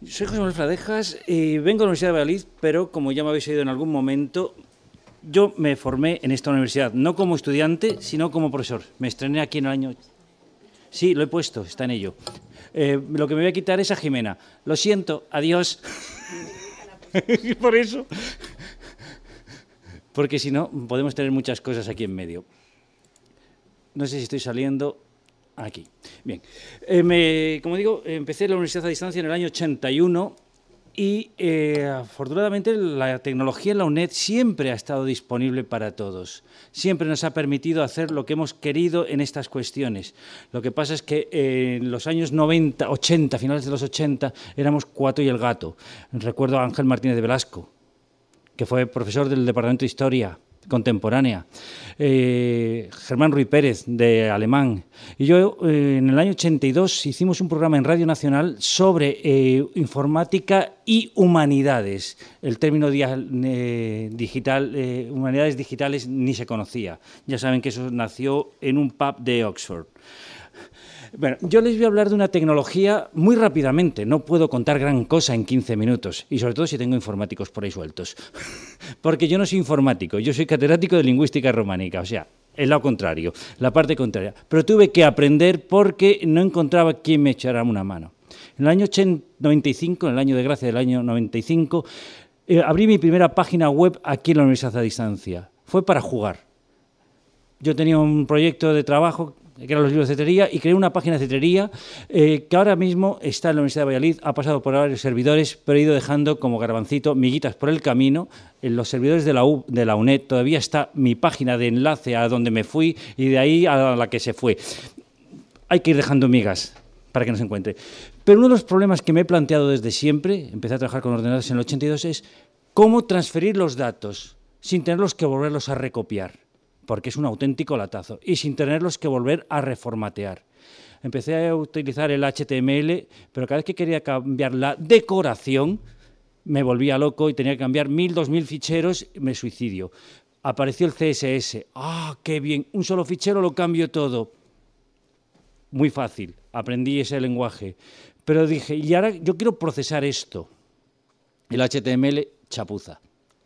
Soy José Manuel Fradejas y vengo de la Universidad de Valladolid, pero como ya me habéis oído en algún momento, yo me formé en esta universidad, no como estudiante, sino como profesor. Me estrené aquí en el año... Sí, lo he puesto, está en ello. Lo que me voy a quitar es a Jimena. Lo siento, adiós. Por eso. Porque si no, podemos tener muchas cosas aquí en medio. No sé si estoy saliendo... Aquí. Bien. Como digo, empecé la universidad a distancia en el año 81 y afortunadamente la tecnología en la UNED siempre ha estado disponible para todos. Siempre nos ha permitido hacer lo que hemos querido en estas cuestiones. Lo que pasa es que en los años 90, 80, finales de los 80, éramos Cuato y el Gato. Recuerdo a Ángel Martínez de Velasco, que fue profesor del Departamento de Historia Contemporánea, Germán Ruy Pérez, de Alemán, y yo en el año 82 hicimos un programa en Radio Nacional sobre informática y humanidades. El término digital, humanidades digitales, ni se conocía. Ya saben que eso nació en un pub de Oxford. Bueno, yo les voy a hablar de una tecnología muy rápidamente. No puedo contar gran cosa en 15 minutos, y sobre todo si tengo informáticos por ahí sueltos. Porque yo no soy informático, yo soy catedrático de lingüística románica, o sea, el lado contrario, la parte contraria. Pero tuve que aprender porque no encontraba quién me echara una mano. En el año 95, en el año de gracia del año 95, abrí mi primera página web aquí en la Universidad a Distancia. Fue para jugar. Yo tenía un proyecto de trabajo que eran los libros de cetrería, y creé una página de cetrería que ahora mismo está en la Universidad de Valladolid, ha pasado por varios servidores, pero he ido dejando como garbancito miguitas por el camino. En los servidores de la UNED todavía está mi página de enlace a donde me fui y de ahí a la que se fue. Hay que ir dejando migas para que no se encuentre. Pero uno de los problemas que me he planteado desde siempre, empecé a trabajar con ordenadores en el 82, es cómo transferir los datos sin tenerlos que volverlos a recopiar, porque es un auténtico latazo, y sin tenerlos que volver a reformatear. Empecé a utilizar el HTML, pero cada vez que quería cambiar la decoración, me volvía loco y tenía que cambiar 1000, 2000 ficheros, me suicidio. Apareció el CSS. ¡Ah, qué bien! Un solo fichero lo cambio todo. Muy fácil, aprendí ese lenguaje. Pero dije, y ahora yo quiero procesar esto. El HTML, chapuza.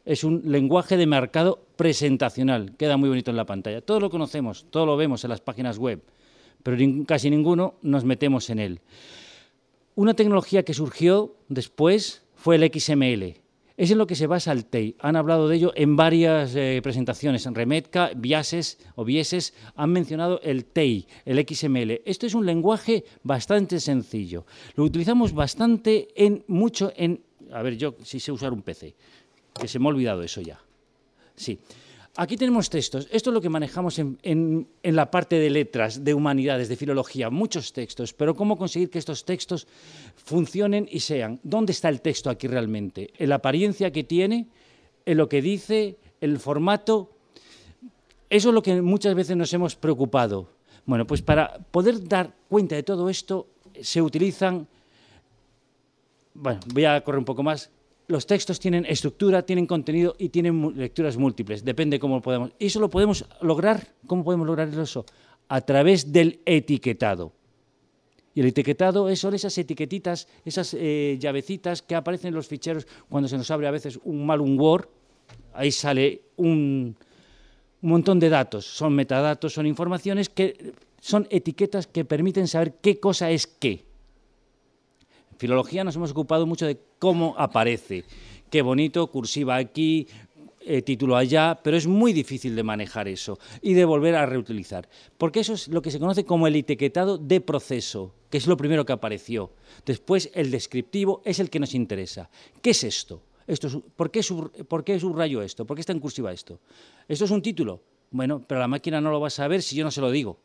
Es un lenguaje de marcado presentacional, queda muy bonito en la pantalla. Todos lo conocemos, todos lo vemos en las páginas web, pero casi ninguno nos metemos en él. Una tecnología que surgió después fue el XML. Es en lo que se basa el TEI. Han hablado de ello en varias presentaciones. En Remetka, Vieses han mencionado el TEI, el XML. Esto es un lenguaje bastante sencillo. Lo utilizamos bastante mucho en... A ver, yo sí sé usar un PC, que se me ha olvidado eso ya. Sí. Aquí tenemos textos. Esto es lo que manejamos en la parte de letras, de humanidades, de filología. Muchos textos. Pero ¿cómo conseguir que estos textos funcionen y sean? ¿Dónde está el texto aquí realmente? ¿En la apariencia que tiene? ¿En lo que dice? ¿El formato? Eso es lo que muchas veces nos hemos preocupado. Bueno, pues para poder dar cuenta de todo esto se utilizan... Bueno, voy a correr un poco más. Los textos tienen estructura, tienen contenido y tienen lecturas múltiples. Depende cómo podemos. Y eso lo podemos lograr. ¿Cómo podemos lograr eso? A través del etiquetado. Y el etiquetado son esas etiquetitas, esas llavecitas que aparecen en los ficheros cuando se nos abre a veces un Word. Ahí sale un montón de datos. Son metadatos, son informaciones que son etiquetas que permiten saber qué cosa es qué. En filología nos hemos ocupado mucho de cómo aparece. Qué bonito, cursiva aquí, título allá, pero es muy difícil de manejar eso y de volver a reutilizar. Porque eso es lo que se conoce como el etiquetado de proceso, que es lo primero que apareció. Después, el descriptivo es el que nos interesa. ¿Qué es esto? ¿Por qué subrayo esto? ¿Por qué está en cursiva esto? ¿Esto es un título? Bueno, pero la máquina no lo va a saber si yo no se lo digo.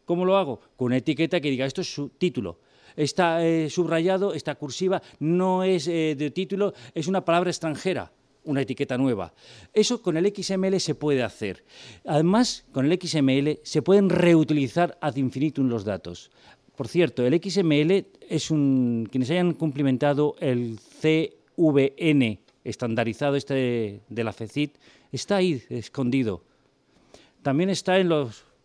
¿Cómo lo hago? Con una etiqueta que diga, esto es su título. Está subrayado, está cursiva, no es de título, es una palabra extranjera, una etiqueta nueva. Eso con el XML se puede hacer. Además, con el XML se pueden reutilizar ad infinitum los datos. Por cierto, el XML es quienes hayan cumplimentado el CVN estandarizado de la FECIT, está ahí escondido. También está en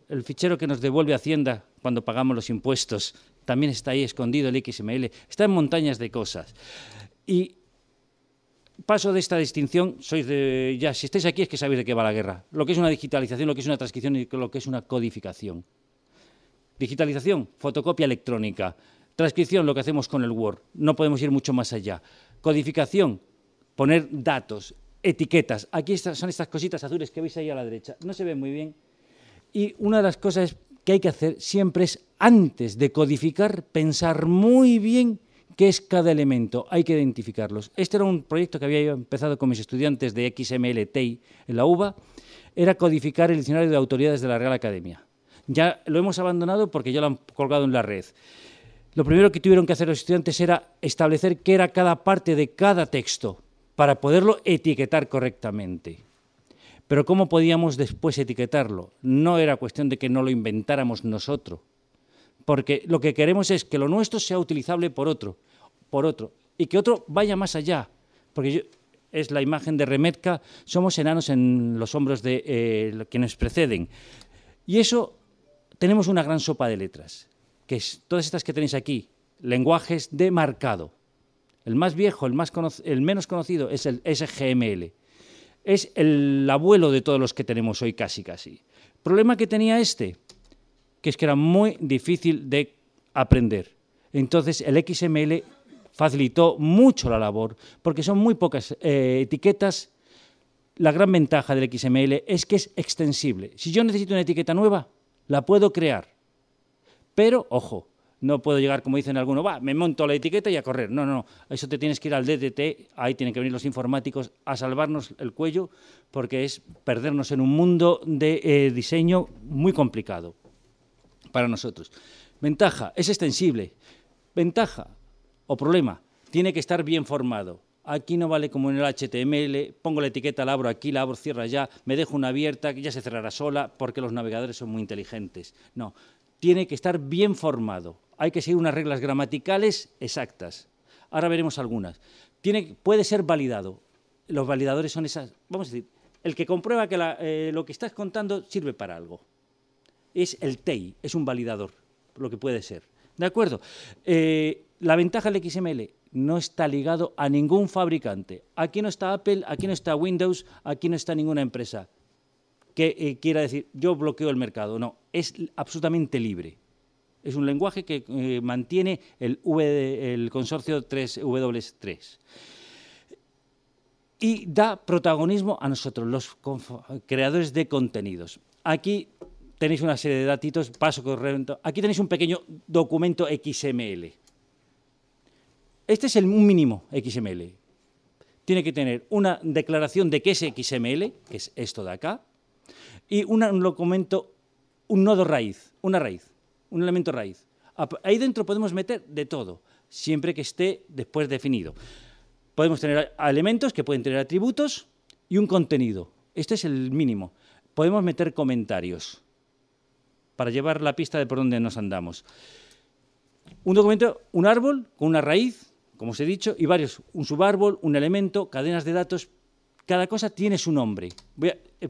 el fichero que nos devuelve Hacienda cuando pagamos los impuestos, también está ahí escondido el XML, está en montañas de cosas. Y paso de esta distinción, ya si estáis aquí es que sabéis de qué va la guerra, lo que es una digitalización, lo que es una transcripción y lo que es una codificación. Digitalización, fotocopia electrónica. Transcripción, lo que hacemos con el Word. No podemos ir mucho más allá. Codificación, poner datos, etiquetas. Aquí son estas cositas azules que veis ahí a la derecha. No se ven muy bien. Y una de las cosas que hay que hacer siempre es, antes de codificar, pensar muy bien qué es cada elemento. Hay que identificarlos. Este era un proyecto que había yo empezado con mis estudiantes de XML TEI en la UBA. Era codificar el diccionario de autoridades de la Real Academia. Ya lo hemos abandonado porque ya lo han colgado en la red. Lo primero que tuvieron que hacer los estudiantes era establecer qué era cada parte de cada texto para poderlo etiquetar correctamente. Pero ¿cómo podíamos después etiquetarlo? No era cuestión de que no lo inventáramos nosotros, porque lo que queremos es que lo nuestro sea utilizable por otro, y que otro vaya más allá, porque es la imagen de Remetka, somos enanos en los hombros de quienes preceden. Y eso, tenemos una gran sopa de letras, que es todas estas que tenéis aquí, lenguajes de marcado. El más viejo, el menos conocido es el SGML. Es el abuelo de todos los que tenemos hoy casi. ¿Problema que tenía este? Que es que era muy difícil de aprender. Entonces el XML facilitó mucho la labor, porque son muy pocas etiquetas. La gran ventaja del XML es que es extensible. Si yo necesito una etiqueta nueva, la puedo crear. Pero, ojo, no puedo llegar, como dicen algunos, me monto la etiqueta y a correr. No. Eso te tienes que ir al DTT, ahí tienen que venir los informáticos a salvarnos el cuello, porque es perdernos en un mundo de diseño muy complicado para nosotros. Ventaja, es extensible. Ventaja o problema, tiene que estar bien formado. Aquí no vale como en el HTML, pongo la etiqueta, la abro aquí, la abro, cierra ya, me dejo una abierta, que ya se cerrará sola, porque los navegadores son muy inteligentes. No, tiene que estar bien formado. Hay que seguir unas reglas gramaticales exactas. Ahora veremos algunas. Puede ser validado. Los validadores son esas, vamos a decir, el que comprueba que lo que estás contando sirve para algo. Es el TEI, es un validador, lo que puede ser. ¿De acuerdo? La ventaja del XML no está ligado a ningún fabricante. Aquí no está Apple, aquí no está Windows, aquí no está ninguna empresa que quiera decir, yo bloqueo el mercado. No, es absolutamente libre. Es un lenguaje que mantiene el consorcio 3W3. Y da protagonismo a nosotros, los creadores de contenidos. Aquí tenéis una serie de datitos, paso corriendo. Aquí tenéis un pequeño documento XML. Este es un mínimo XML. Tiene que tener una declaración de qué es XML, que es esto de acá, y un documento, un nodo raíz, una raíz, un elemento raíz. Ahí dentro podemos meter de todo, siempre que esté después definido. Podemos tener elementos que pueden tener atributos y un contenido. Este es el mínimo. Podemos meter comentarios para llevar la pista de por dónde nos andamos. Un documento, un árbol con una raíz, como os he dicho, y un subárbol, un elemento, cadenas de datos. Cada cosa tiene su nombre.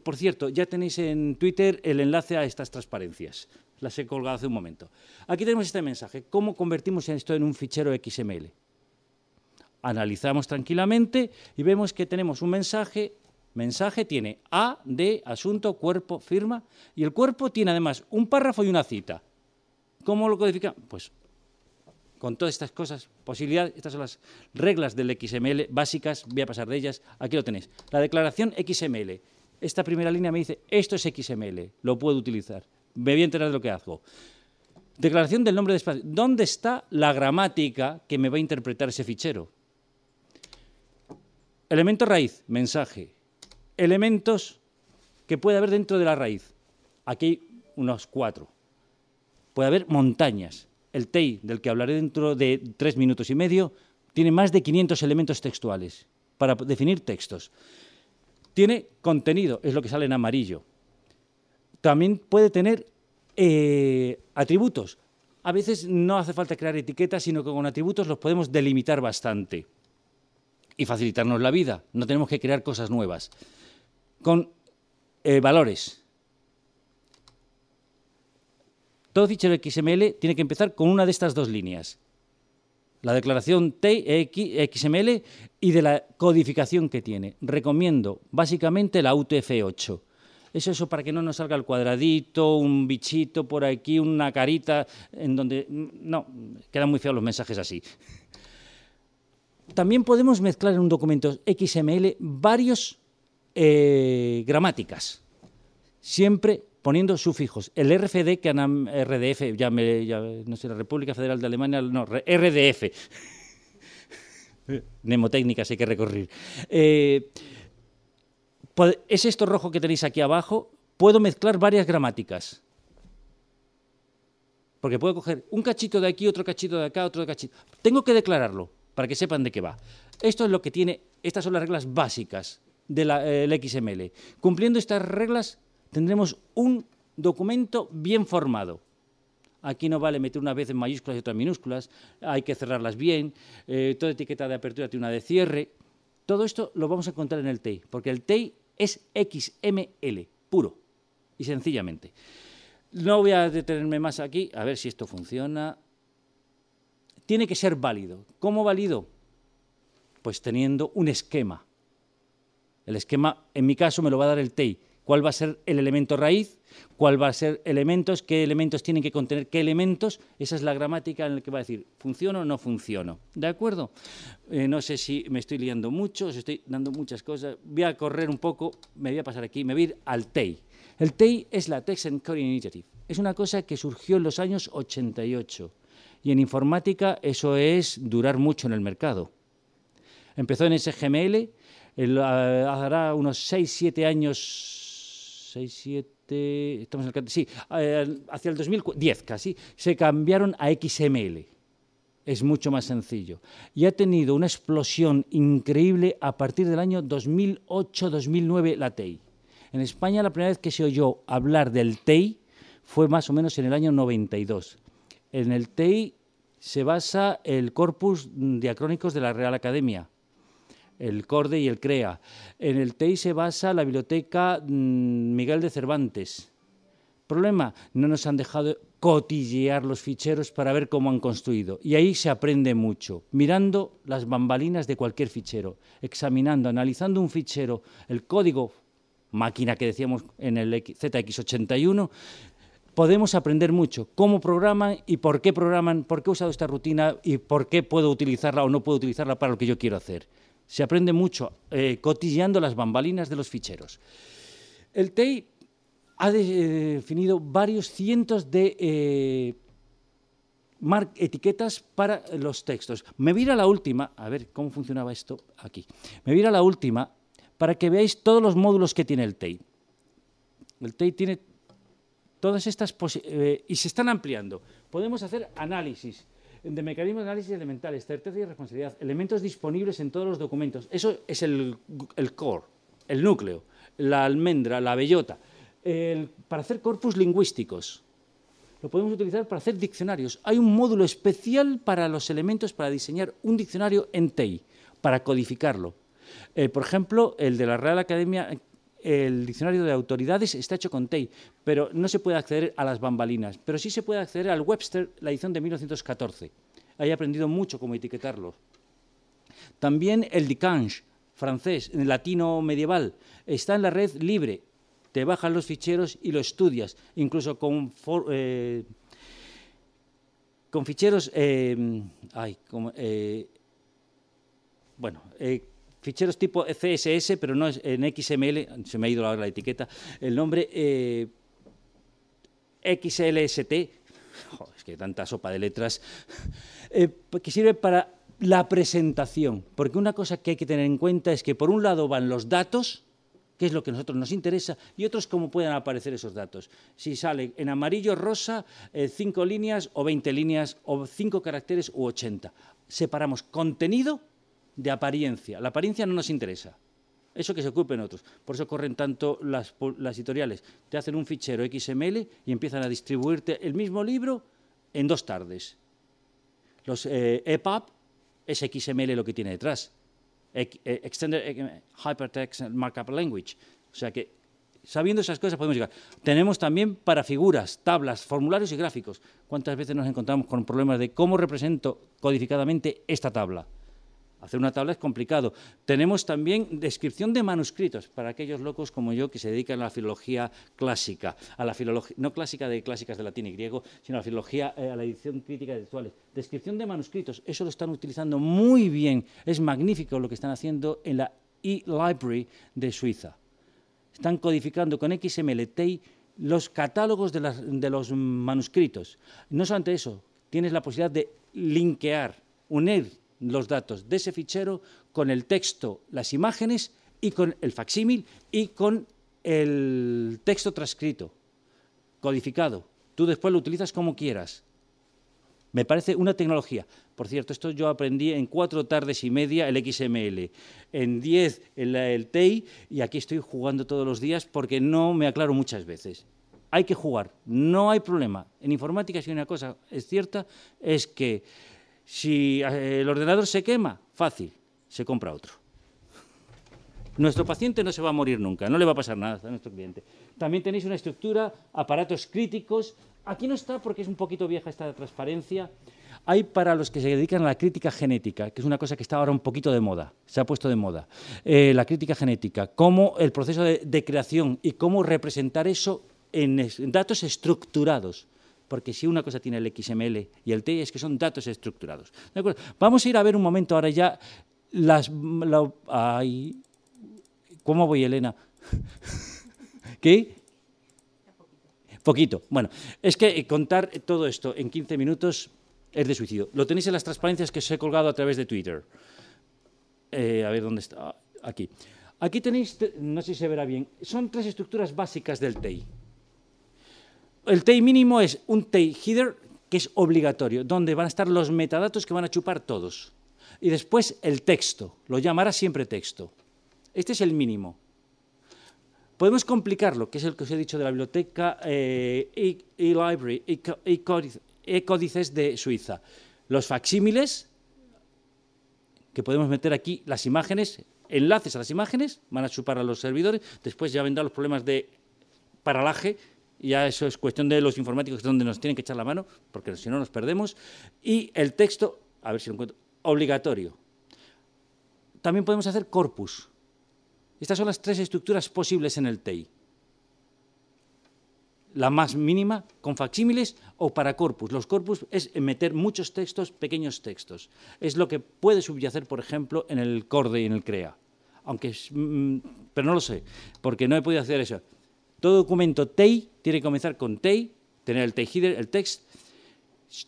Por cierto, ya tenéis en Twitter el enlace a estas transparencias. Las he colgado hace un momento. Aquí tenemos este mensaje. ¿Cómo convertimos esto en un fichero XML? Analizamos tranquilamente y vemos que tenemos un mensaje. Mensaje tiene A, D, asunto, cuerpo, firma. Y el cuerpo tiene además un párrafo y una cita. ¿Cómo lo codifica? Pues con todas estas cosas, posibilidades, estas son las reglas del XML básicas, voy a pasar de ellas, aquí lo tenéis. La declaración XML, esta primera línea me dice, esto es XML, lo puedo utilizar, me voy a enterar de lo que hago. Declaración del nombre de espacio, ¿dónde está la gramática que me va a interpretar ese fichero? Elemento raíz, mensaje. Elementos que puede haber dentro de la raíz, aquí hay unos 4. Puede haber montañas. El TEI, del que hablaré dentro de 3 minutos y medio, tiene más de 500 elementos textuales para definir textos. Tiene contenido, es lo que sale en amarillo. También puede tener atributos. A veces no hace falta crear etiquetas, sino que con atributos los podemos delimitar bastante y facilitarnos la vida. No tenemos que crear cosas nuevas. Con valores. Todo fichero XML tiene que empezar con una de estas dos líneas. La declaración XML y de la codificación que tiene. Recomiendo básicamente la UTF-8. Eso para que no nos salga el cuadradito, un bichito por aquí, una carita, en donde... No, quedan muy feos los mensajes así. También podemos mezclar en un documento XML varios gramáticas, siempre poniendo sufijos. El RFD, que RDF, no sé, la República Federal de Alemania, no, RDF. Mnemotécnicas hay que recorrer. Es esto rojo que tenéis aquí abajo. Puedo mezclar varias gramáticas. Porque puedo coger un cachito de aquí, otro cachito de acá, otro cachito. Tengo que declararlo para que sepan de qué va. Esto es lo que tiene, estas son las reglas básicas del XML. Cumpliendo estas reglas tendremos un documento bien formado. Aquí no vale meter una vez en mayúsculas y otra en minúsculas, hay que cerrarlas bien, toda etiqueta de apertura tiene una de cierre. Todo esto lo vamos a encontrar en el TEI, porque el TEI es XML, puro y sencillamente. No voy a detenerme más aquí, a ver si esto funciona. Tiene que ser válido. ¿Cómo válido? Pues teniendo un esquema. El esquema, en mi caso, me lo va a dar el TEI. ¿Cuál va a ser el elemento raíz? ¿Cuál va a ser elementos? ¿Qué elementos tienen que contener qué elementos? Esa es la gramática en la que va a decir, ¿funciono o no funciono? ¿De acuerdo? No sé si me estoy liando mucho, os estoy dando muchas cosas. Voy a correr un poco, me voy a pasar aquí, me voy a ir al TEI. El TEI es la Text Encoding Initiative. Es una cosa que surgió en los años 88. Y en informática eso es durar mucho en el mercado. Empezó en SGML, hará unos 6-7 años, 6-7, estamos en el, sí, hacia el 2010 casi, se cambiaron a XML. Es mucho más sencillo. Y ha tenido una explosión increíble a partir del año 2008-2009 la TEI. En España la primera vez que se oyó hablar del TEI fue más o menos en el año 92. En el TEI se basa el corpus diacrónicos de la Real Academia, el CORDE y el CREA. En el TEI se basa la biblioteca Miguel de Cervantes. Problema, no nos han dejado cotillear los ficheros para ver cómo han construido. Y ahí se aprende mucho, mirando las bambalinas de cualquier fichero, examinando, analizando un fichero, el código máquina que decíamos en el ZX81, podemos aprender mucho, cómo programan y por qué programan, por qué he usado esta rutina y por qué puedo utilizarla o no puedo utilizarla para lo que yo quiero hacer. Se aprende mucho cotilleando las bambalinas de los ficheros. El TEI ha definido varios cientos de etiquetas para los textos. Me voy a ir a la última, a ver cómo funcionaba esto aquí. Me voy a ir a la última para que veáis todos los módulos que tiene el TEI. El TEI tiene todas estas y se están ampliando. Podemos hacer análisis de mecanismos de análisis elementales, certeza y responsabilidad, elementos disponibles en todos los documentos. Eso es el core, el núcleo, la almendra, la bellota. Para hacer corpus lingüísticos. Lo podemos utilizar para hacer diccionarios. Hay un módulo especial para los elementos para diseñar un diccionario en TEI, para codificarlo. Por ejemplo, el de la Real Academia, el diccionario de autoridades está hecho con TEI, pero no se puede acceder a las bambalinas. Pero sí se puede acceder al Webster, la edición de 1914. Ahí he aprendido mucho cómo etiquetarlo. También el Dicange, francés, latino medieval, está en la red libre. Te bajan los ficheros y lo estudias, incluso con ficheros, ficheros tipo CSS, pero no es en XML, se me ha ido ahora la etiqueta, el nombre XLST, es que tanta sopa de letras, que sirve para la presentación, porque una cosa que hay que tener en cuenta es que por un lado van los datos, que es lo que a nosotros nos interesa, y otros cómo pueden aparecer esos datos. Si sale en amarillo, rosa, 5 líneas o 20 líneas, o 5 caracteres u 80. Separamos contenido de apariencia. La apariencia no nos interesa. Eso que se ocupen otros. Por eso corren tanto las editoriales. Te hacen un fichero XML y empiezan a distribuirte el mismo libro en 2 tardes. Los EPUB es XML lo que tiene detrás. Extended Hypertext Markup Language. O sea que sabiendo esas cosas podemos llegar. Tenemos también para figuras, tablas, formularios y gráficos. ¿Cuántas veces nos encontramos con problemas de cómo represento codificadamente esta tabla? Hacer una tabla es complicado. Tenemos también descripción de manuscritos para aquellos locos como yo que se dedican a la filología clásica, a la filología, no clásica de clásicas de latín y griego, sino a la filología, a la edición crítica de textuales. Descripción de manuscritos, eso lo están utilizando muy bien. Es magnífico lo que están haciendo en la eLibrary de Suiza. Están codificando con XML-TEI los catálogos de los manuscritos. No solamente eso, tienes la posibilidad de linkear, unir los datos de ese fichero con el texto, las imágenes y con el facsímil y con el texto transcrito, codificado. Tú después lo utilizas como quieras. Me parece una tecnología. Por cierto, esto yo aprendí en 4 tardes y media el XML, en 10 el TEI y aquí estoy jugando todos los días porque no me aclaro muchas veces. Hay que jugar, no hay problema. En informática, si una cosa es cierta, es que si el ordenador se quema, fácil, se compra otro. Nuestro paciente no se va a morir nunca, no le va a pasar nada a nuestro cliente. También tenéis una estructura, aparatos críticos. Aquí no está porque es un poquito vieja esta transparencia. Hay para los que se dedican a la crítica genética, que es una cosa que está ahora un poquito de moda, se ha puesto de moda. La crítica genética, cómo el proceso de creación y cómo representar eso en datos estructurados. Porque si una cosa tiene el XML y el TEI es que son datos estructurados. ¿De acuerdo? Vamos a ir a ver un momento ahora ya ¿cómo voy, Elena? ¿Qué? Poquito. Bueno, es que contar todo esto en 15 minutos es de suicidio. Lo tenéis en las transparencias que os he colgado a través de Twitter. A ver, ¿dónde está? Aquí. Aquí tenéis, no sé si se verá bien, son 3 estructuras básicas del TEI. El TEI mínimo es un TEI header que es obligatorio, donde van a estar los metadatos que van a chupar todos. Y después el texto, lo llamará siempre texto. Este es el mínimo. Podemos complicarlo, que es el que os he dicho de la biblioteca eLibrary, eCódices de Suiza. Los facsímiles, que podemos meter aquí las imágenes, enlaces a las imágenes, van a chupar a los servidores, después ya vendrán los problemas de paralaje. Ya eso es cuestión de los informáticos, que es donde nos tienen que echar la mano, porque si no nos perdemos. Y el texto, a ver si lo encuentro, obligatorio. También podemos hacer corpus. Estas son las 3 estructuras posibles en el TEI. La más mínima, con facsímiles o para corpus. Los corpus es meter muchos textos, pequeños textos. Es lo que puede subyacer, por ejemplo, en el CORDE y en el CREA. Pero no lo sé, porque no he podido hacer eso. Todo documento TEI tiene que comenzar con TEI, tener el TEI header, el text.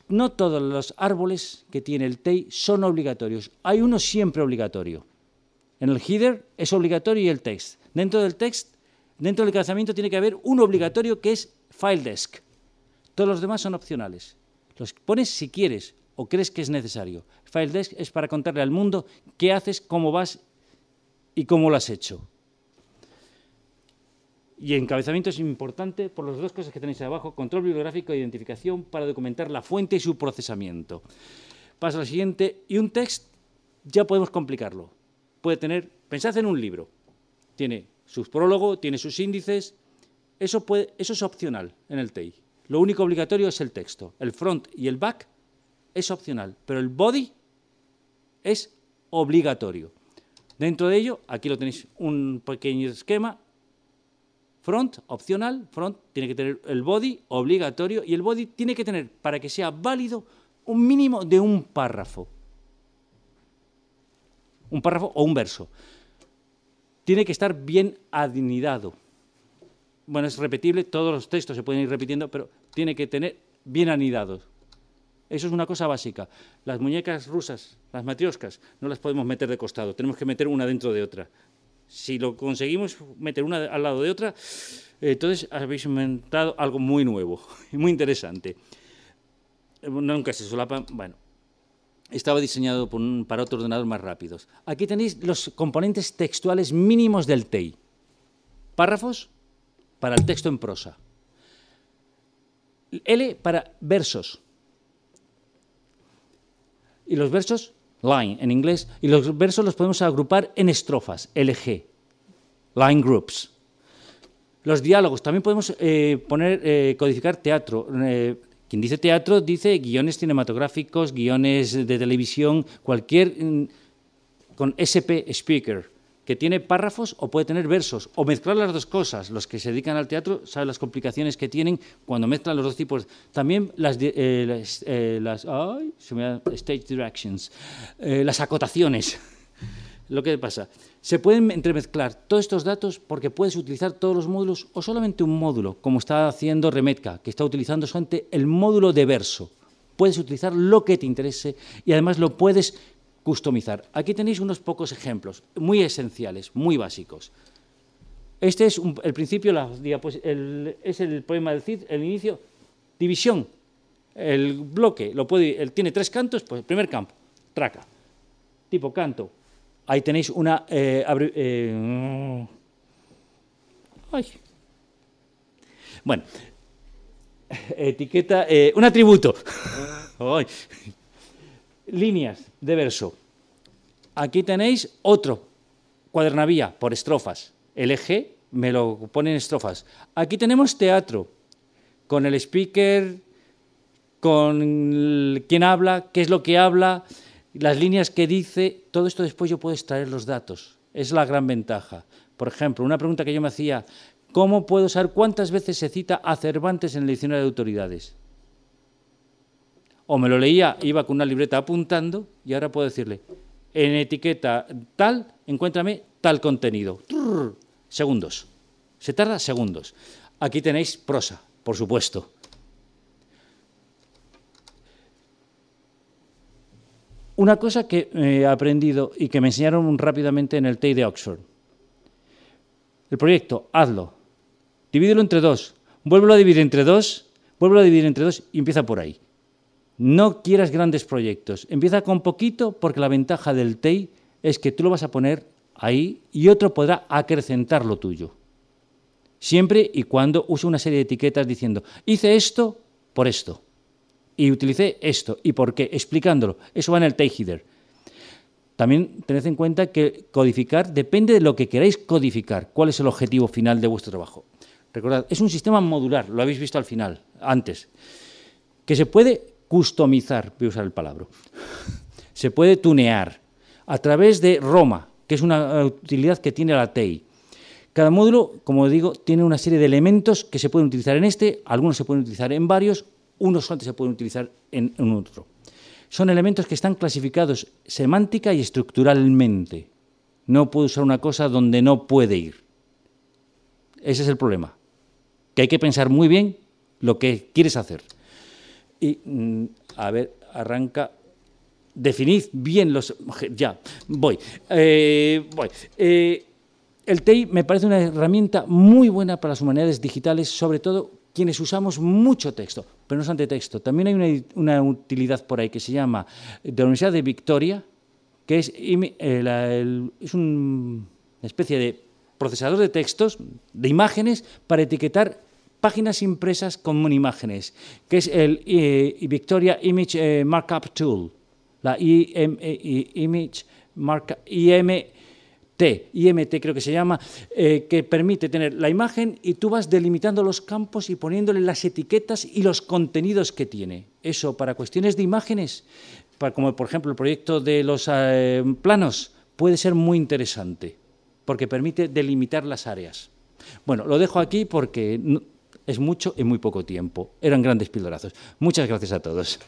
No todos los árboles que tiene el TEI son obligatorios. Hay uno siempre obligatorio. En el header es obligatorio y el text. Dentro del text, dentro del encabezamiento tiene que haber un obligatorio que es FileDesk. Todos los demás son opcionales. Los pones si quieres o crees que es necesario. FileDesk es para contarle al mundo qué haces, cómo vas y cómo lo has hecho. Y encabezamiento es importante por las 2 cosas que tenéis abajo, control bibliográfico e identificación para documentar la fuente y su procesamiento. Paso al siguiente, y un text ya podemos complicarlo. Puede tener, pensad en un libro, tiene su prólogo, tiene sus índices, eso es opcional en el TEI. Lo único obligatorio es el texto, el front y el back es opcional, pero el body es obligatorio. Dentro de ello, aquí lo tenéis un pequeño esquema. Front, opcional, front tiene que tener el body obligatorio y el body tiene que tener, para que sea válido, un mínimo de un párrafo. Un párrafo o un verso. Tiene que estar bien anidado. Bueno, es repetible, todos los textos se pueden ir repitiendo, pero tiene que tener bien anidados. Eso es una cosa básica. Las muñecas rusas, las matrioscas, no las podemos meter de costado, tenemos que meter una dentro de otra. Si lo conseguimos meter una al lado de otra, entonces habéis inventado algo muy nuevo y muy interesante. Nunca se solapan. Bueno, estaba diseñado para otros ordenadores más rápidos. Aquí tenéis los componentes textuales mínimos del TEI. Párrafos para el texto en prosa. L para versos. Y los versos, line en inglés, y los versos los podemos agrupar en estrofas, LG, line groups. Los diálogos, también podemos codificar teatro. Quien dice teatro dice guiones cinematográficos, guiones de televisión, cualquier con SP Speaker, que tiene párrafos o puede tener versos, o mezclar las dos cosas. Los que se dedican al teatro saben las complicaciones que tienen cuando mezclan los dos tipos. También stage directions, las acotaciones. Lo que pasa, se pueden entremezclar todos estos datos porque puedes utilizar todos los módulos o solamente un módulo, como está haciendo Remetka, que está utilizando solamente el módulo de verso. Puedes utilizar lo que te interese y además lo puedes customizar. Aquí tenéis unos pocos ejemplos, muy esenciales, muy básicos. Este es el principio, es el poema del Cid, el inicio, división. El bloque tiene 3 cantos, pues el primer campo, traca, tipo canto. Ahí tenéis una bueno, etiqueta, un atributo. Líneas de verso. Aquí tenéis otro, cuadernavía por estrofas. El eje me lo pone en estrofas. Aquí tenemos teatro, con el speaker, con quién habla, qué es lo que habla, las líneas que dice, todo esto después yo puedo extraer los datos. Es la gran ventaja. Por ejemplo, una pregunta que yo me hacía, ¿cómo puedo saber cuántas veces se cita a Cervantes en el diccionario de autoridades? O me lo leía, iba con una libreta apuntando y ahora puedo decirle, en etiqueta tal, encuéntrame tal contenido. Segundos. Se tarda segundos. Aquí tenéis prosa, por supuesto. Una cosa que he aprendido y que me enseñaron rápidamente en el TEI de Oxford. El proyecto, hazlo. Divídelo entre 2. Vuélvelo a dividir entre 2. Vuélvelo a dividir entre 2 y empieza por ahí. No quieras grandes proyectos. Empieza con poquito porque la ventaja del TEI es que tú lo vas a poner ahí y otro podrá acrecentar lo tuyo. Siempre y cuando use una serie de etiquetas diciendo, hice esto por esto. Y utilicé esto. ¿Y por qué? Explicándolo. Eso va en el TEI header. También tened en cuenta que codificar depende de lo que queráis codificar. ¿Cuál es el objetivo final de vuestro trabajo? Recordad, es un sistema modular. Lo habéis visto al final, antes. Que se puede customizar, voy a usar el palabra. Se puede tunear a través de Roma, que es una utilidad que tiene la TEI. Cada módulo, como digo, tiene una serie de elementos que se pueden utilizar en este, algunos se pueden utilizar en varios, unos solamente se pueden utilizar en otro. Son elementos que están clasificados semántica y estructuralmente. No puedo usar una cosa donde no puede ir. Ese es el problema. Que hay que pensar muy bien lo que quieres hacer. Y, a ver, arranca. Definid bien los... Ya, voy. El TEI me parece una herramienta muy buena para las humanidades digitales, sobre todo quienes usamos mucho texto, pero no solamente texto. También hay una utilidad por ahí que se llama, de la Universidad de Victoria, que es una especie de procesador de textos, de imágenes, para etiquetar páginas impresas con imágenes, que es el Victoria Image Markup Tool, la Image Markup, IMT creo que se llama, que permite tener la imagen y tú vas delimitando los campos y poniéndole las etiquetas y los contenidos que tiene. Eso para cuestiones de imágenes, como por ejemplo el proyecto de los planos, puede ser muy interesante porque permite delimitar las áreas. Bueno, lo dejo aquí porque es mucho en muy poco tiempo. Eran grandes pildorazos. Muchas gracias a todos.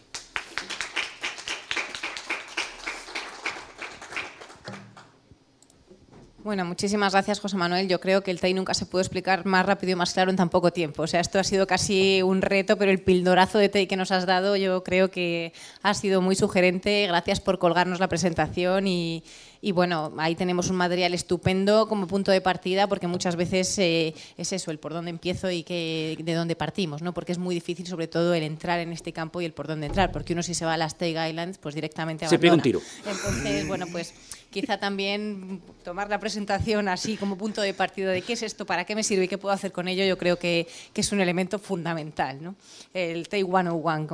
Bueno, muchísimas gracias, José Manuel. Yo creo que el TEI nunca se puede explicar más rápido y más claro en tan poco tiempo. O sea, esto ha sido casi un reto, pero el pildorazo de TEI que nos has dado yo creo que ha sido muy sugerente. Gracias por colgarnos la presentación y bueno, ahí tenemos un material estupendo como punto de partida, porque muchas veces es eso, el por dónde empiezo y de dónde partimos, ¿no? Porque es muy difícil, sobre todo, el entrar en este campo y el por dónde entrar, porque uno si se va a las TEI Guidelines, pues directamente abandona. Se pega un tiro. Entonces, bueno, pues quizá también tomar la presentación así como punto de partida de qué es esto, para qué me sirve y qué puedo hacer con ello, yo creo que es un elemento fundamental, ¿no? El TEI 101,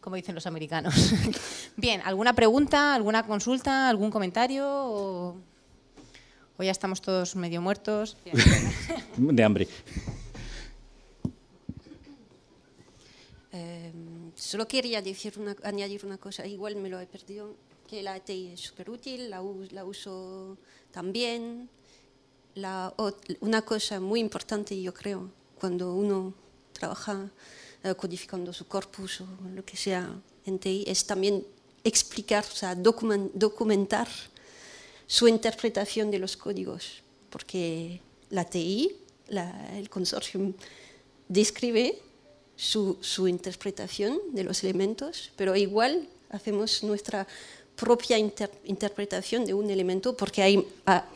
como dicen los americanos. Bien, ¿alguna pregunta, alguna consulta, algún comentario o Hoy ya estamos todos medio muertos. De hambre. Solo quería añadir una cosa, igual me lo he perdido, que la ATI es súper útil, la uso también. Una cosa muy importante, yo creo, cuando uno trabaja codificando su corpus o lo que sea en TI, es también explicar, o sea, documentar su interpretación de los códigos, porque la TI, el consorcio, describe su interpretación de los elementos, pero igual hacemos nuestra propia interpretación de un elemento, porque hay,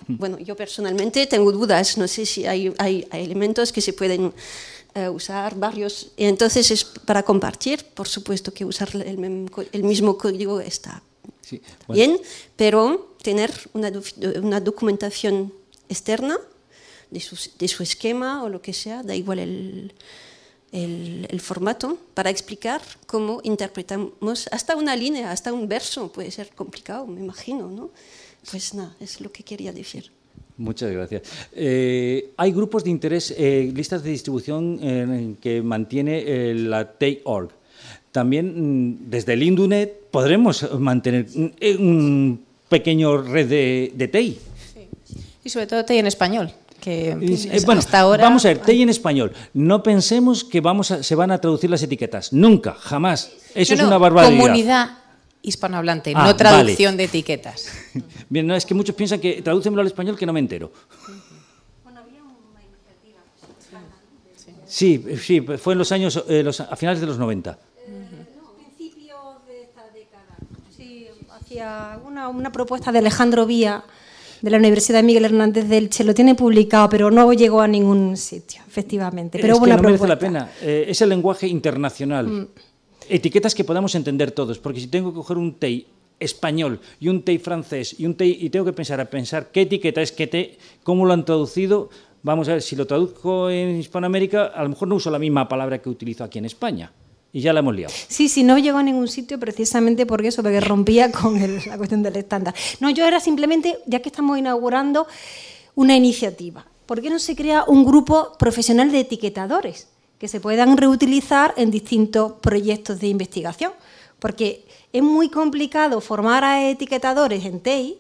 bueno, yo personalmente tengo dudas, no sé si hay elementos que se pueden usar varios, entonces es para compartir, por supuesto que usar el mismo código está Sí, bien, pero tener una documentación externa de su esquema o lo que sea, da igual el formato, para explicar cómo interpretamos hasta una línea, hasta un verso, puede ser complicado, me imagino, ¿no? Pues nada, es lo que quería decir. Muchas gracias. Hay grupos de interés, listas de distribución que mantiene la TI.org. También desde el Indunet podremos mantener un pequeño red de TI. Sí. Y sobre todo TI en español. Que, bueno, hasta ahora vamos a ver, TI en español. No pensemos que se van a traducir las etiquetas. Nunca, jamás. Eso es una barbaridad. Comunidad hispanohablante, no traducción de etiquetas. Bien, no, es que muchos piensan que tradúcemelo al español que no me entero. Bueno, había una iniciativa. Sí, fue en los años, a finales de los 90. Principios de esta década. Sí, hacía una propuesta de Alejandro Vía, de la Universidad Miguel Hernández de Elche, lo tiene publicado, pero no llegó a ningún sitio, efectivamente. Pero es hubo que una no propuesta. merece la pena. Es el lenguaje internacional. Etiquetas que podamos entender todos, porque si tengo que coger un TI español y un TI francés y tengo que pensar qué etiqueta es qué TI, cómo lo han traducido, vamos a ver, si lo traduzco en Hispanoamérica, a lo mejor no uso la misma palabra que utilizo aquí en España. Y ya la hemos liado. Sí, no llegó a ningún sitio precisamente porque rompía con la cuestión del estándar. No, yo era simplemente, ya que estamos inaugurando una iniciativa, ¿por qué no se crea un grupo profesional de etiquetadores que se puedan reutilizar en distintos proyectos de investigación? Porque es muy complicado formar a etiquetadores en TI.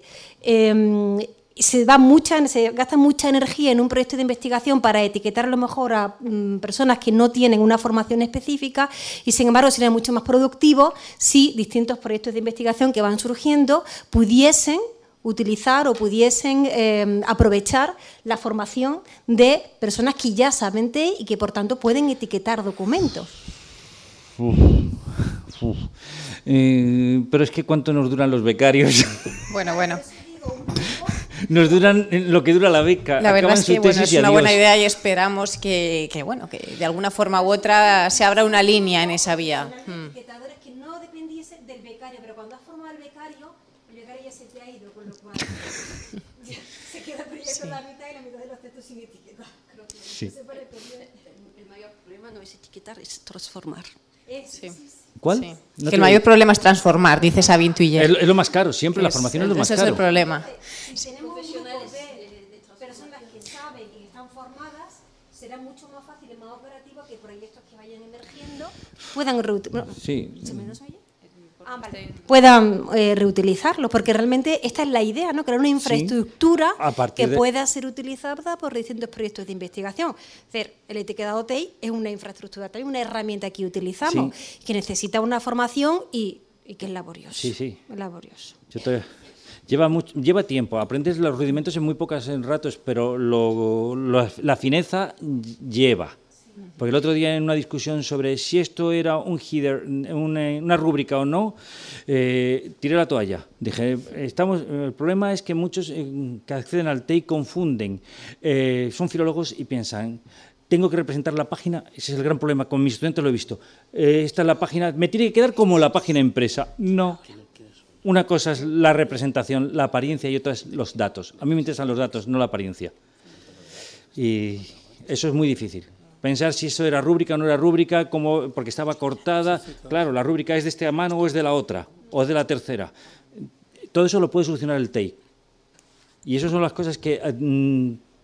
Se gasta mucha energía en un proyecto de investigación para etiquetar a lo mejor a personas que no tienen una formación específica y sin embargo sería mucho más productivo si distintos proyectos de investigación que van surgiendo pudiesen utilizar o pudiesen aprovechar la formación de personas que ya saben TI y que por tanto pueden etiquetar documentos. Pero es que ¿cuánto nos duran los becarios? Bueno. Nos duran lo que dura la beca. La verdad es que es una buena idea y esperamos que de alguna forma u otra se abra una línea en esa vía. Etiquetadores que no dependiesen del becario, pero cuando has formado al becario, el becario ya se te ha ido, con lo cual se queda el proyecto la mitad y la mitad de los textos sin etiquetar. Sí. El mayor problema no es etiquetar, es transformar. Sí. ¿Cuál? Sí. No que el mayor problema es transformar, dice Sabine Thuillier. Es lo más caro, siempre la formación es lo más caro. Ese es el problema. Si tenemos un grupo de personas que saben y están formadas, será mucho más fácil y más operativo que proyectos que vayan emergiendo puedan reutilizarlos, porque realmente esta es la idea, ¿no? Crear una infraestructura que pueda ser utilizada por distintos proyectos de investigación. Es decir, el etiquetado TI es una infraestructura, también una herramienta que utilizamos, que necesita una formación y que es laborioso. Sí. Es laborioso. Lleva tiempo, aprendes los rudimentos en muy pocos ratos, pero la fineza lleva. Porque el otro día en una discusión sobre si esto era un header, una rúbrica o no, tiré la toalla. Dije, el problema es que muchos que acceden al TI confunden, son filólogos y piensan, tengo que representar la página, ese es el gran problema, con mis estudiantes lo he visto, esta es la página, me tiene que quedar como la página impresa. No. Una cosa es la representación, la apariencia y otra es los datos. A mí me interesan los datos, no la apariencia. Y eso es muy difícil. Pensar si eso era rúbrica o no era rúbrica, porque estaba cortada. Claro, la rúbrica es de esta mano o es de la otra, o es de la tercera. Todo eso lo puede solucionar el TI. Y esas son las cosas que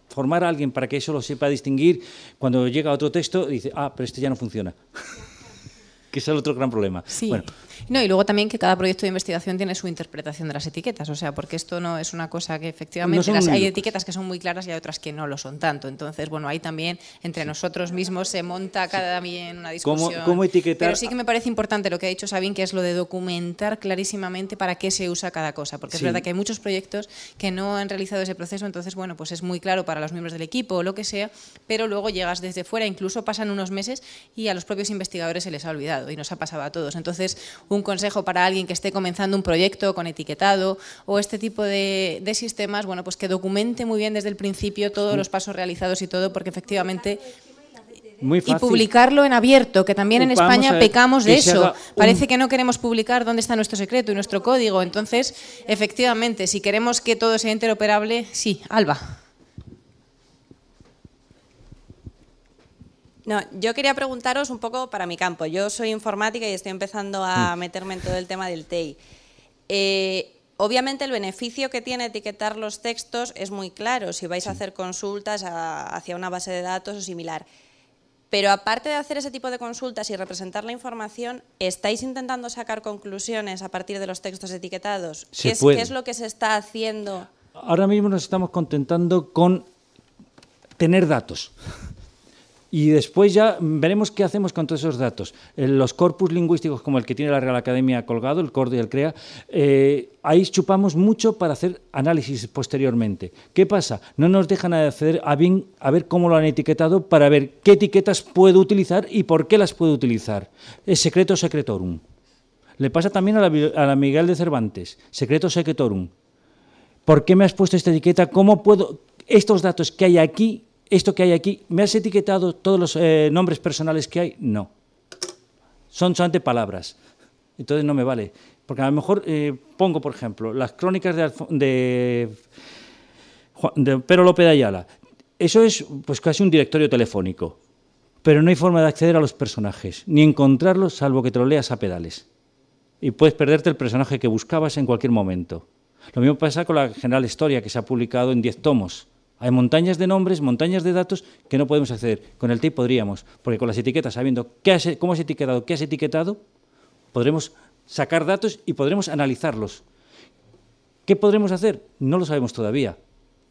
formar a alguien para que eso lo sepa distinguir, cuando llega a otro texto, dice, pero este ya no funciona. Que es el otro gran problema. Sí. Bueno. No, y luego también que cada proyecto de investigación tiene su interpretación de las etiquetas, o sea, porque esto no es una cosa que efectivamente hay etiquetas que son muy claras y hay otras que no lo son tanto. Entonces, bueno, ahí también entre nosotros mismos se monta cada bien una discusión. ¿Cómo etiquetar? Pero sí que me parece importante lo que ha dicho Sabine, que es lo de documentar clarísimamente para qué se usa cada cosa, porque es verdad que hay muchos proyectos que no han realizado ese proceso, entonces, bueno, pues es muy claro para los miembros del equipo o lo que sea, pero luego llegas desde fuera, incluso pasan unos meses y a los propios investigadores se les ha olvidado y nos ha pasado a todos. Entonces, un consejo para alguien que esté comenzando un proyecto con etiquetado o este tipo de sistemas, bueno, pues que documente muy bien desde el principio todos los pasos realizados y todo, porque efectivamente... Muy fácil. Y publicarlo en abierto, que también en España pecamos de eso. Parece que no queremos publicar dónde está nuestro secreto y nuestro código. Entonces, efectivamente, si queremos que todo sea interoperable, sí, Alba. No, yo quería preguntaros un poco para mi campo. Yo soy informática y estoy empezando a meterme en todo el tema del TEI. Obviamente el beneficio que tiene etiquetar los textos es muy claro si vais a hacer consultas hacia una base de datos o similar. Pero aparte de hacer ese tipo de consultas y representar la información, ¿estáis intentando sacar conclusiones a partir de los textos etiquetados? ¿Qué es lo que se está haciendo? Ahora mismo nos estamos contentando con tener datos. Y después ya veremos qué hacemos con todos esos datos. Los corpus lingüísticos, como el que tiene la Real Academia colgado, el CORD y el CREA, ahí chupamos mucho para hacer análisis posteriormente. ¿Qué pasa? No nos dejan acceder a ver cómo lo han etiquetado para ver qué etiquetas puedo utilizar y por qué las puedo utilizar. Es secreto secretorum. Le pasa también a la Miguel de Cervantes, secreto secretorum. ¿Por qué me has puesto esta etiqueta? ¿Cómo puedo...? Estos datos que hay aquí... Esto que hay aquí, ¿me has etiquetado todos los nombres personales que hay? No. Son solamente palabras. Entonces no me vale. Porque a lo mejor pongo, por ejemplo, las crónicas de Pero López de Ayala. Eso es pues casi un directorio telefónico. Pero no hay forma de acceder a los personajes, ni encontrarlos salvo que te lo leas a pedales. Y puedes perderte el personaje que buscabas en cualquier momento. Lo mismo pasa con la General Historia, que se ha publicado en 10 tomos. Hay montañas de nombres, montañas de datos que no podemos acceder. Con el TEI podríamos, porque con las etiquetas, sabiendo cómo has etiquetado, qué has etiquetado, podremos sacar datos y podremos analizarlos. ¿Qué podremos hacer? No lo sabemos todavía.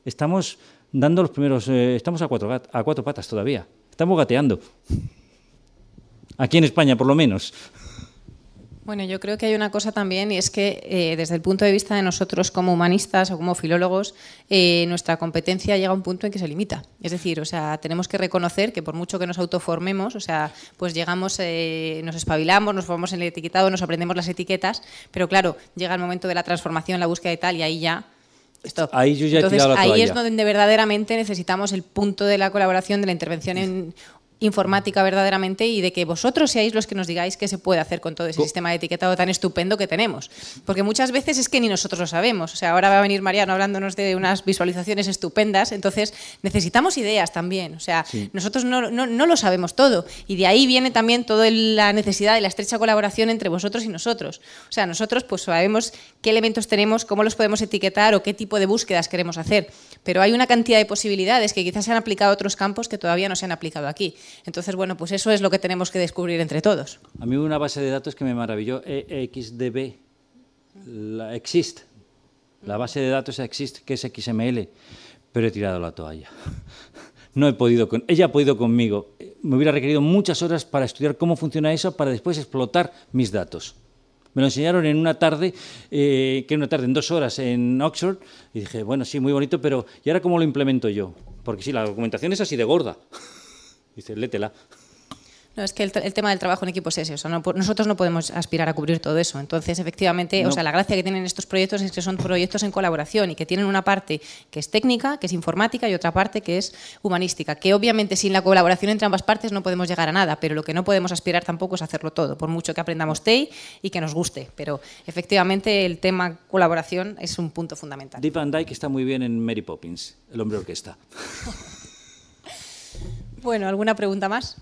Estamos dando los primeros... estamos a cuatro patas todavía. Estamos gateando. Aquí en España, por lo menos. Bueno, yo creo que hay una cosa también, y es que desde el punto de vista de nosotros como humanistas o como filólogos, nuestra competencia llega a un punto en que se limita. Es decir, o sea, tenemos que reconocer que por mucho que nos autoformemos, o sea, pues llegamos, nos espabilamos, nos formamos en el etiquetado, nos aprendemos las etiquetas, pero claro, llega el momento de la transformación, la búsqueda y tal, y ahí ya... Stop. Ahí yo ya he Entonces, tirado la toalla. ahí es donde verdaderamente necesitamos el punto de la colaboración, de la intervención en informática verdaderamente, y de que vosotros seáis los que nos digáis qué se puede hacer con todo ese sistema de etiquetado tan estupendo que tenemos. Porque muchas veces es que ni nosotros lo sabemos. O sea, ahora va a venir Mariano hablándonos de unas visualizaciones estupendas, entonces necesitamos ideas también. O sea, nosotros no lo sabemos todo, y de ahí viene también toda la necesidad de la estrecha colaboración entre vosotros y nosotros. O sea, nosotros pues sabemos qué elementos tenemos, cómo los podemos etiquetar o qué tipo de búsquedas queremos hacer, pero hay una cantidad de posibilidades que quizás se han aplicado a otros campos que todavía no se han aplicado aquí. Entonces, bueno, pues eso es lo que tenemos que descubrir entre todos. A mí hubo una base de datos que me maravilló, EXDB, la Exist. La base de datos Exist, que es XML, pero he tirado la toalla. No he podido ella ha podido conmigo. Me hubiera requerido muchas horas para estudiar cómo funciona eso, para después explotar mis datos. Me lo enseñaron en una tarde, en 2 horas en Oxford, y dije, bueno, sí, muy bonito, pero ¿y ahora cómo lo implemento yo? Porque sí, la documentación es así de gorda. Dice, létela. No, es que el tema del trabajo en equipo es ese. O sea, nosotros no podemos aspirar a cubrir todo eso. Entonces, efectivamente, o sea, la gracia que tienen estos proyectos es que son proyectos en colaboración y que tienen una parte que es técnica, que es informática, y otra parte que es humanística. Que obviamente sin la colaboración entre ambas partes no podemos llegar a nada, pero lo que no podemos aspirar tampoco es hacerlo todo, por mucho que aprendamos TEI y que nos guste. Pero efectivamente el tema colaboración es un punto fundamental. Dick Van Dyke está muy bien en Mary Poppins, el hombre orquesta. Bueno, ¿alguna pregunta más?